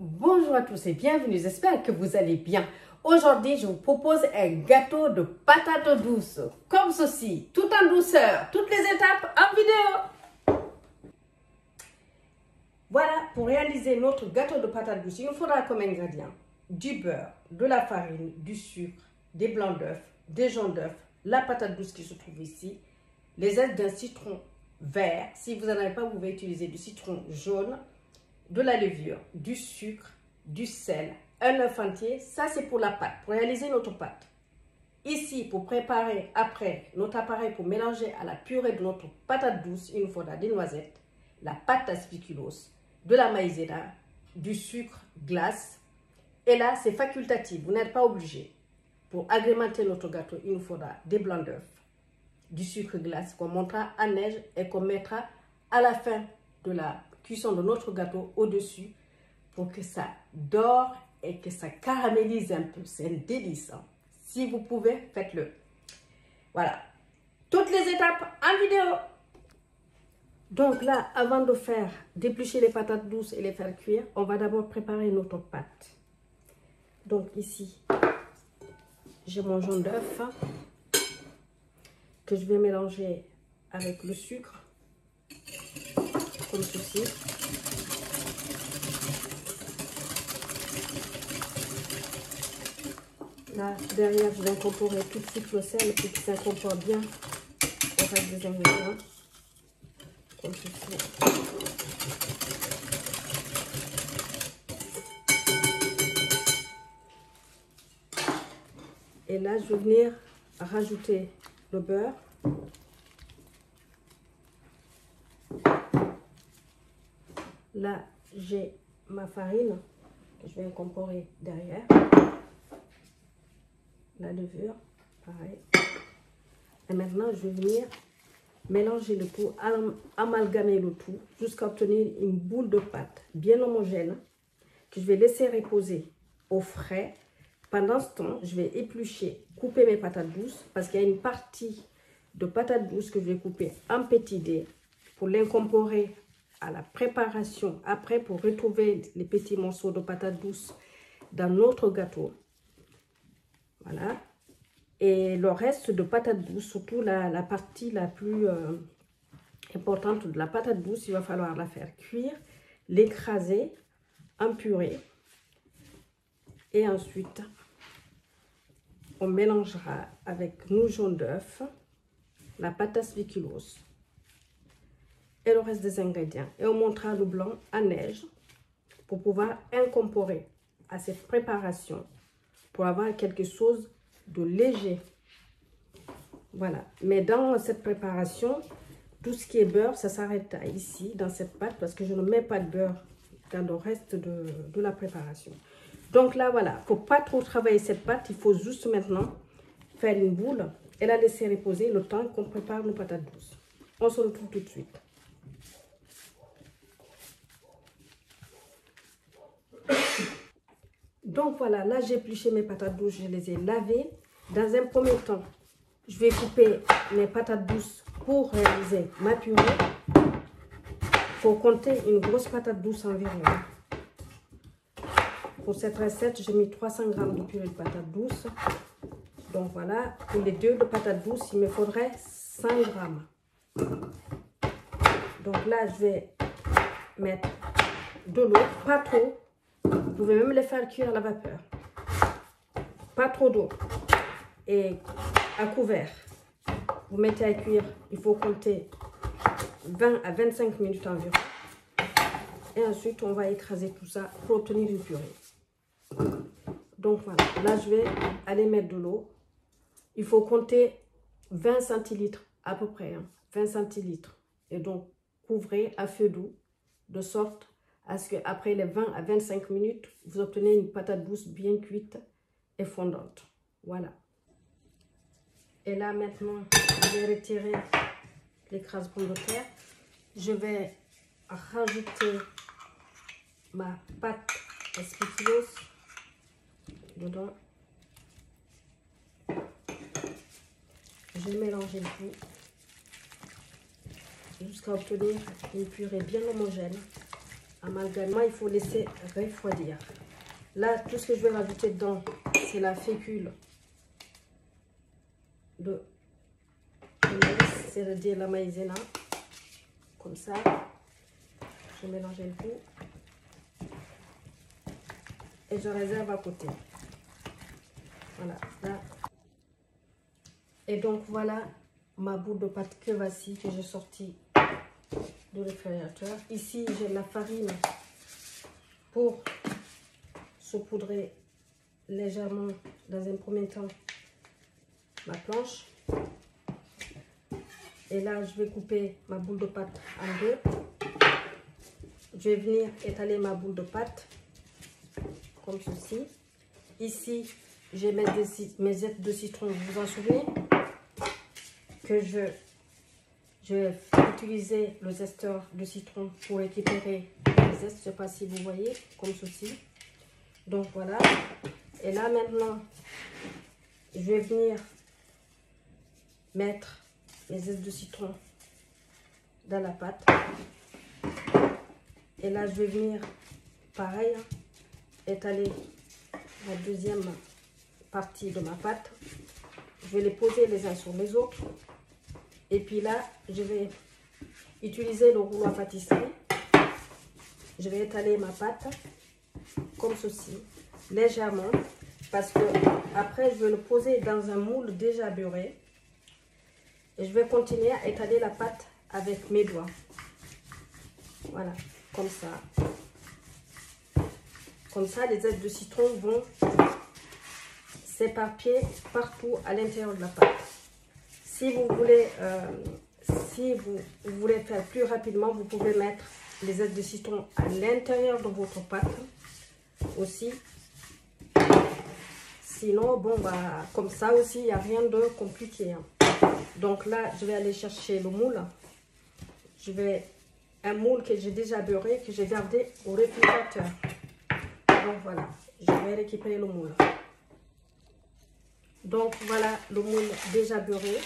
Bonjour à tous et bienvenue, j'espère que vous allez bien. Aujourd'hui, je vous propose un gâteau de patates douces, comme ceci, tout en douceur, toutes les étapes en vidéo. Voilà, pour réaliser notre gâteau de patates douces, il nous faudra comme ingrédients du beurre, de la farine, du sucre, des blancs d'œufs, des jaunes d'œufs, la patate douce qui se trouve ici, les ailes d'un citron vert. Si vous n'en avez pas, vous pouvez utiliser du citron jaune, de la levure, du sucre, du sel, un œuf entier. Ça, c'est pour la pâte, pour réaliser notre pâte. Ici, pour préparer après notre appareil pour mélanger à la purée de notre patate douce, il nous faudra des noisettes, la pâte à spéculoos, de la maïzena, du sucre glace. Et là, c'est facultatif, vous n'êtes pas obligé. Pour agrémenter notre gâteau, il nous faudra des blancs d'œufs, du sucre glace qu'on montera à neige et qu'on mettra à la fin de la cuisson de notre gâteau au-dessus pour que ça dore et que ça caramélise un peu. C'est un délice. Hein. Si vous pouvez, faites-le. Voilà. Toutes les étapes en vidéo. Donc là, avant de faire d'éplucher les patates douces et les faire cuire, on va d'abord préparer notre pâte. Donc ici, j'ai mon jaune d'œuf que je vais mélanger avec le sucre, comme ceci. Là, derrière, je vais incorporer tout de suite le sel pour que ça incorpore bien au reste des ingrédients. Comme ceci. Et là, je vais venir rajouter le beurre. Là, j'ai ma farine que je vais incorporer derrière. La levure, pareil. Et maintenant, je vais venir mélanger le tout, amalgamer le tout jusqu'à obtenir une boule de pâte bien homogène que je vais laisser reposer au frais. Pendant ce temps, je vais éplucher, couper mes patates douces parce qu'il y a une partie de patates douces que je vais couper en petits dés pour l'incorporer à la préparation après pour retrouver les petits morceaux de patates douces dans notre gâteau. Voilà. Et le reste de patates douces, surtout la partie la plus importante de la patate douce, il va falloir la faire cuire, l'écraser en purée. Et ensuite, on mélangera avec nos jaunes d'œufs, la pâte à spéculoos et le reste des ingrédients. Et on montera le blanc à neige pour pouvoir incorporer à cette préparation pour avoir quelque chose de léger. Voilà. Mais dans cette préparation, tout ce qui est beurre, ça s'arrête ici, dans cette pâte, parce que je ne mets pas de beurre dans le reste de la préparation. Donc là, voilà. Il ne faut pas trop travailler cette pâte. Il faut juste maintenant faire une boule et la laisser reposer le temps qu'on prépare nos patates douces. On se retrouve tout de suite. Donc voilà, là j'ai épluché mes patates douces, je les ai lavées. Dans un premier temps, je vais couper mes patates douces pour réaliser ma purée. Il faut compter une grosse patate douce environ. Pour cette recette, j'ai mis 300 g de purée de patates douces. Donc voilà, pour les deux de patates douces, il me faudrait 100 g. Donc là, je vais mettre de l'eau, pas trop. Vous pouvez même les faire cuire à la vapeur. Pas trop d'eau. Et à couvert. Vous mettez à cuire, il faut compter 20 à 25 minutes environ. Et ensuite, on va écraser tout ça pour obtenir une purée. Donc voilà, là je vais aller mettre de l'eau. Il faut compter 20 centilitres à peu près. 20 centilitres. Et donc, couvrez à feu doux de sorte à ce qu'après les 20 à 25 minutes, vous obtenez une patate douce bien cuite et fondante. Voilà. Et là, maintenant, je vais retirer l'écrasement de terre. Je vais rajouter ma pâte à spéculoos dedans. Je vais mélanger le tout jusqu'à obtenir une purée bien homogène. amalgamé, il faut laisser refroidir. Là, tout ce que je vais rajouter dedans, c'est la fécule de maïs, c'est-à-dire la maïzena. Comme ça, je mélange le tout et je réserve à côté. Voilà, là. Et donc voilà ma boule de pâte crevassie que j'ai sortie du réfrigérateur. Ici, j'ai la farine pour saupoudrer légèrement dans un premier temps ma planche. Et là, je vais couper ma boule de pâte en deux. Je vais venir étaler ma boule de pâte comme ceci. Ici, je vais mettre mes zestes de citron. Vous vous en souvenez que je vais utiliser le zesteur de citron pour récupérer les zestes. Je ne sais pas si vous voyez, comme ceci. Donc voilà. Et là maintenant, je vais venir mettre mes zestes de citron dans la pâte. Et là, je vais venir, pareil, étaler la deuxième partie de ma pâte. Je vais les poser les uns sur les autres. Et puis là, je vais utiliser le rouleau à pâtisserie. Je vais étaler ma pâte comme ceci, légèrement, parce que après, je vais le poser dans un moule déjà beurré. Et je vais continuer à étaler la pâte avec mes doigts. Voilà, comme ça. Comme ça, les zestes de citron vont s'éparpiller partout à l'intérieur de la pâte. Si vous voulez, faire plus rapidement, vous pouvez mettre les zestes de citron à l'intérieur de votre pâte aussi. Sinon, bon, bah, comme ça aussi, il n'y a rien de compliqué. Hein. Donc là, je vais aller chercher le moule. Un moule que j'ai déjà beurré, que j'ai gardé au réfrigérateur. Donc voilà, je vais récupérer le moule. Donc voilà le moule déjà beurré.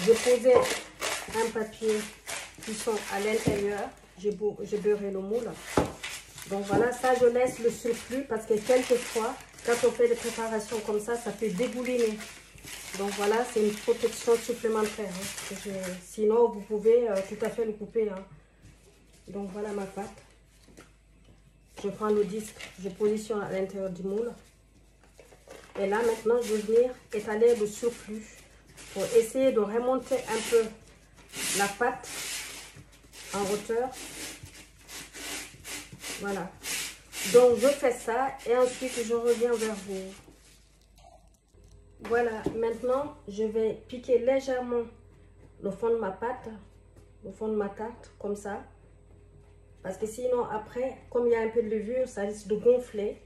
J'ai posé un papier cuisson à l'intérieur. J'ai beurré le moule. Donc voilà, ça je laisse le surplus parce que quelquefois, quand on fait des préparations comme ça peut dégouliner. Donc voilà, c'est une protection supplémentaire. Hein. Sinon, vous pouvez tout à fait le couper. Hein. Donc voilà ma pâte. Je prends le disque, je positionne à l'intérieur du moule. Et là, maintenant, je vais venir étaler le surplus pour essayer de remonter un peu la pâte en hauteur. Voilà. Donc, je fais ça et ensuite, je reviens vers vous. Voilà, maintenant, je vais piquer légèrement le fond de ma pâte, le fond de ma tarte, comme ça. Parce que sinon, après, comme il y a un peu de levure, ça risque de gonfler.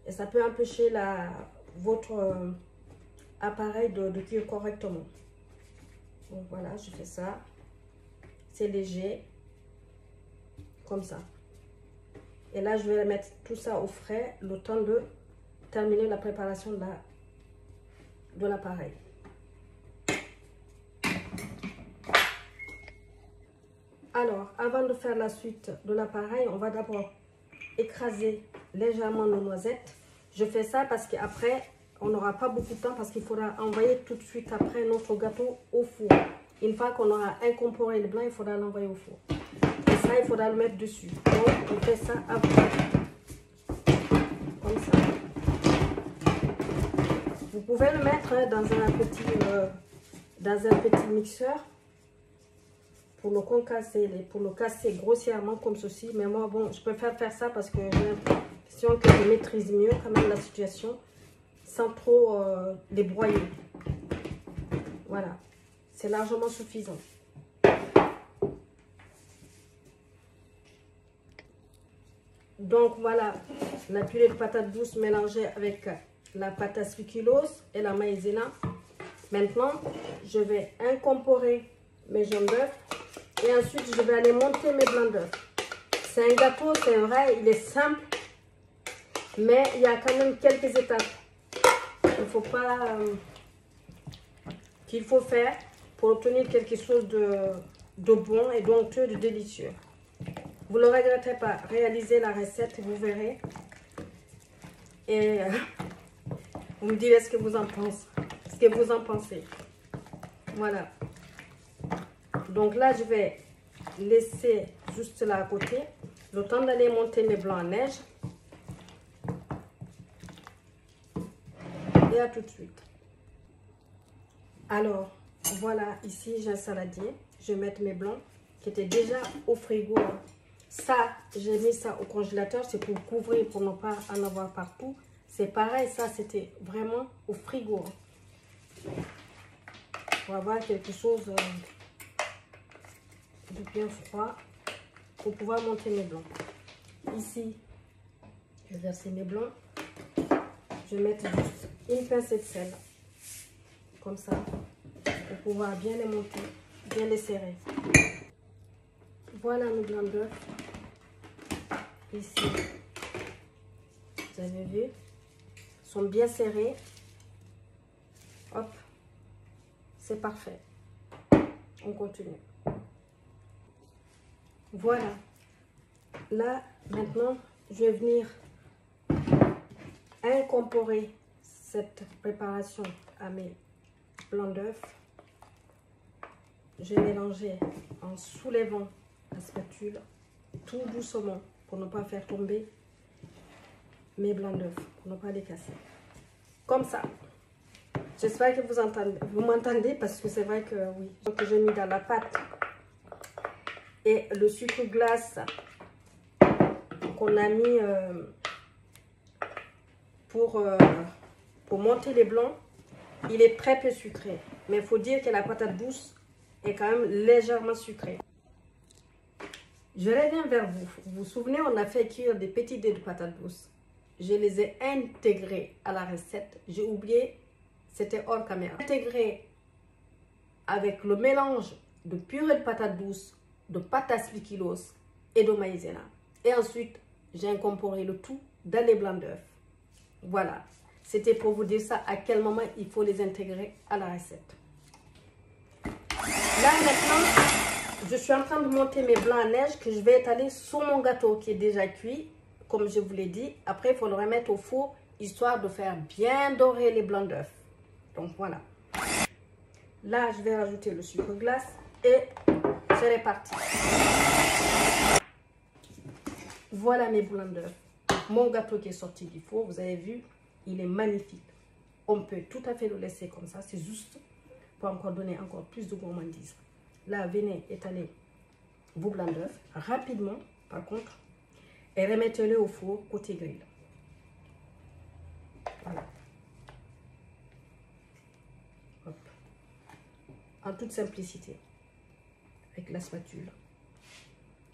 Et ça peut empêcher votre appareil de cuire correctement. Donc voilà, je fais ça. C'est léger, comme ça. Et là, je vais mettre tout ça au frais, le temps de terminer la préparation de l'appareil. Alors, avant de faire la suite de l'appareil, on va d'abord écraser légèrement nos noisettes. Je fais ça parce qu'après, on n'aura pas beaucoup de temps parce qu'il faudra envoyer tout de suite après notre gâteau au four. Une fois qu'on aura incorporé le blanc, il faudra l'envoyer au four. Et ça, il faudra le mettre dessus. Donc, on fait ça après. Comme ça. Vous pouvez le mettre dans un petit mixeur pour le concasser, pour le casser grossièrement comme ceci. Mais moi, bon, je préfère faire ça parce que j'ai l'impression que je maîtrise mieux quand même la situation sans trop les broyer. Voilà, c'est largement suffisant. Donc voilà, la purée de patates douces mélangée avec la pâte à sucralose et la maïzena. Maintenant, je vais incorporer mes jaunes d'œufs et ensuite je vais aller monter mes blancs d'œufs. C'est un gâteau, c'est vrai, il est simple, mais il y a quand même quelques étapes qu'il faut faire pour obtenir quelque chose de bon et d'onctueux, de délicieux. Vous ne le regretterez pas. Réalisez la recette, vous verrez. Et vous me direz ce que vous en pensez. Voilà. Donc là, je vais laisser juste là à côté. Le temps d'aller monter mes blancs à neige. Et à tout de suite. Alors, voilà, ici j'ai un saladier. Je vais mettre mes blancs qui étaient déjà au frigo. Ça, j'ai mis ça au congélateur, c'est pour couvrir, pour ne pas en avoir partout. C'est pareil, ça c'était vraiment au frigo. Pour avoir quelque chose de bien froid pour pouvoir monter mes blancs. Ici, je vais verser mes blancs. Je vais mettre juste une pincée de sel, comme ça, pour pouvoir bien les monter, bien les serrer. Voilà nos blancs d'œufs. Ici, vous avez vu, sont bien serrés. Hop, c'est parfait. On continue. Voilà. Là, maintenant, je vais venir incorporer cette préparation à mes blancs d'œufs. Je vais mélanger en soulevant la spatule tout doucement pour ne pas faire tomber mes blancs d'œufs, pour ne pas les casser. Comme ça. J'espère que vous m'entendez parce que c'est vrai que oui. Donc j'ai mis dans la pâte et le sucre glace qu'on a mis pour monter les blancs, il est très peu sucré. Mais il faut dire que la patate douce est quand même légèrement sucrée. Je reviens vers vous. Vous vous souvenez, on a fait cuire des petits dés de patates douces. Je les ai intégrés à la recette. J'ai oublié, c'était hors caméra. Intégrés avec le mélange de purée de patates douces, de pâte à spikilos et de maïzena. Et ensuite, j'ai incorporé le tout dans les blancs d'œufs. Voilà. C'était pour vous dire ça, à quel moment il faut les intégrer à la recette. Là maintenant, je suis en train de monter mes blancs à neige que je vais étaler sur mon gâteau qui est déjà cuit, comme je vous l'ai dit. Après, il faut le remettre au four, histoire de faire bien dorer les blancs d'œufs. Donc voilà. Là, je vais rajouter le sucre glace et c'est reparti. Voilà mes blancs d'œufs. Mon gâteau qui est sorti du four, vous avez vu, il est magnifique. On peut tout à fait le laisser comme ça, c'est juste pour encore donner encore plus de gourmandise. Là, venez étaler vos blancs d'œufs rapidement, par contre, et remettez-le au four côté grill. Voilà. Hop. En toute simplicité, avec la spatule,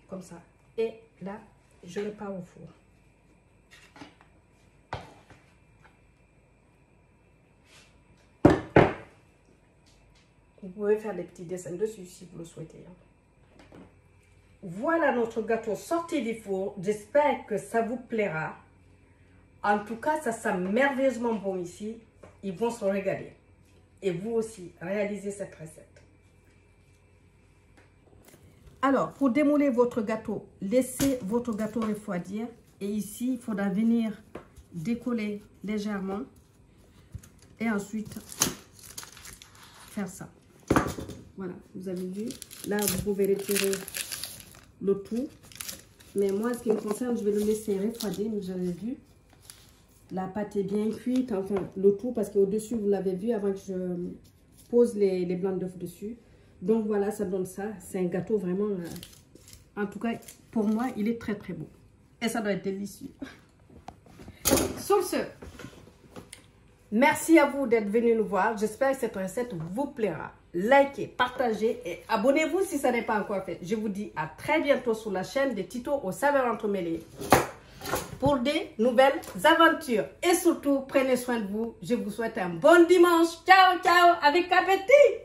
comme ça. Et là, je repars au four. Vous pouvez faire des petits dessins dessus si vous le souhaitez. Voilà notre gâteau sorti du four. J'espère que ça vous plaira. En tout cas, ça sent merveilleusement bon ici. Ils vont se régaler. Et vous aussi, réalisez cette recette. Alors, pour démouler votre gâteau, laissez votre gâteau refroidir. Et ici, il faudra venir décoller légèrement. Et ensuite, faire ça. Voilà, vous avez vu. Là, vous pouvez retirer le tout. Mais moi, ce qui me concerne, je vais le laisser refroidir. Vous avez vu. La pâte est bien cuite. Enfin, le tout, parce qu'au-dessus, vous l'avez vu avant que je pose les blancs d'œufs dessus. Donc, voilà, ça donne ça. C'est un gâteau vraiment... en tout cas, pour moi, il est très, très beau. Et ça doit être délicieux. Sur ce, merci à vous d'être venus nous voir. J'espère que cette recette vous plaira. Likez, partagez et abonnez-vous si ça n'est pas encore fait. Je vous dis à très bientôt sur la chaîne des Titos aux saveurs entremêlées pour des nouvelles aventures. Et surtout, prenez soin de vous. Je vous souhaite un bon dimanche. Ciao, ciao, avec appétit.